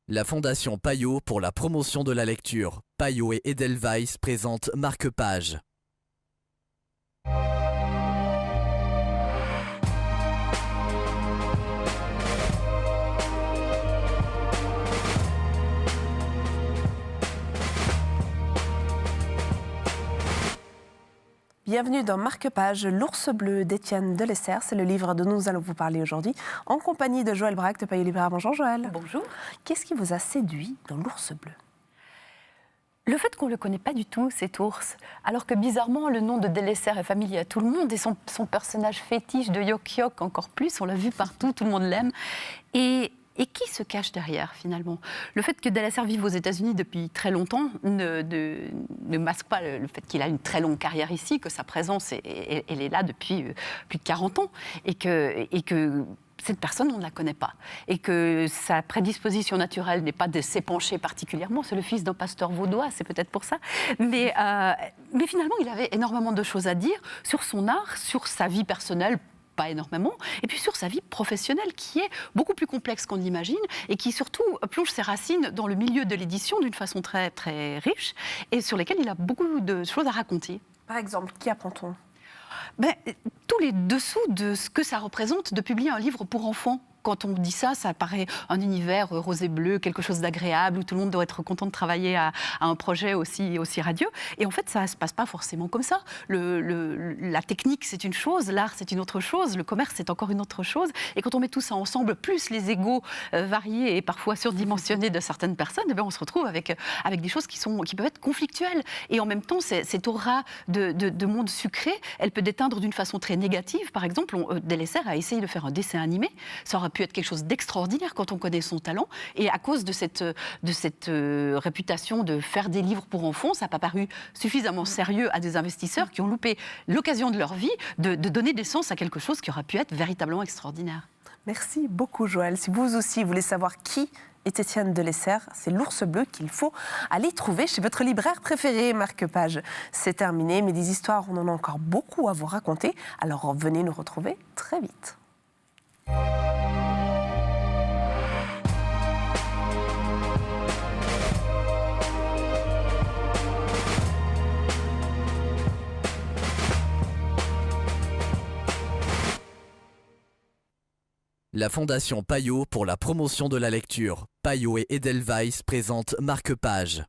La Fondation Payot pour la promotion de la lecture. Payot et Edelweiss présentent Marque-Page. Bienvenue dans Marque-Page, l'ours bleu d'Étienne Delessert. C'est le livre dont nous allons vous parler aujourd'hui, en compagnie de Joël Braque de Payot Libraire. Bonjour Joël. Bonjour. Qu'est-ce qui vous a séduit dans l'ours bleu ? Le fait qu'on ne le connaît pas du tout, cet ours, alors que bizarrement, le nom de Delessert est familier à tout le monde, et son personnage fétiche de Yok Yok encore plus, on l'a vu partout, tout le monde l'aime. Et qui se cache derrière, finalement ? Le fait que Delessert vive aux États-Unis depuis très longtemps ne masque pas le fait qu'il a une très longue carrière ici, que sa présence, elle est là depuis plus de 40 ans, et que cette personne, on ne la connaît pas. Et que sa prédisposition naturelle n'est pas de s'épancher particulièrement. C'est le fils d'un pasteur vaudois, c'est peut-être pour ça. Mais finalement, il avait énormément de choses à dire sur son art, sur sa vie personnelle, pas énormément, et puis sur sa vie professionnelle qui est beaucoup plus complexe qu'on l'imagine et qui surtout plonge ses racines dans le milieu de l'édition d'une façon très, très riche et sur lesquelles il a beaucoup de choses à raconter. Par exemple, qui apprend-on ? Tous les dessous de ce que ça représente de publier un livre pour enfants. Quand on dit ça, ça paraît un univers rose et bleu, quelque chose d'agréable, où tout le monde doit être content de travailler à un projet aussi radieux. Et en fait, ça ne se passe pas forcément comme ça. La technique, c'est une chose, l'art, c'est une autre chose, le commerce, c'est encore une autre chose. Et quand on met tout ça ensemble, plus les égos variés et parfois surdimensionnés de certaines personnes, eh bien, on se retrouve avec des choses qui peuvent être conflictuelles. Et en même temps, cette aura de monde sucré, elle peut déteindre d'une façon très négative. Par exemple, Delessert a essayé de faire un dessin animé. Ça aurait pu être quelque chose d'extraordinaire quand on connaît son talent. Et à cause de cette réputation de faire des livres pour enfants, ça n'a pas paru suffisamment sérieux à des investisseurs qui ont loupé l'occasion de leur vie de donner des sens à quelque chose qui aurait pu être véritablement extraordinaire. Merci beaucoup Joël. Si vous aussi voulez savoir qui est Étienne Delessert, c'est l'ours bleu qu'il faut aller trouver chez votre libraire préféré. Marque-Page, c'est terminé, mais des histoires, on en a encore beaucoup à vous raconter. Alors venez nous retrouver très vite. La Fondation Payot pour la promotion de la lecture. Payot et Edelweiss présentent Marque-Page.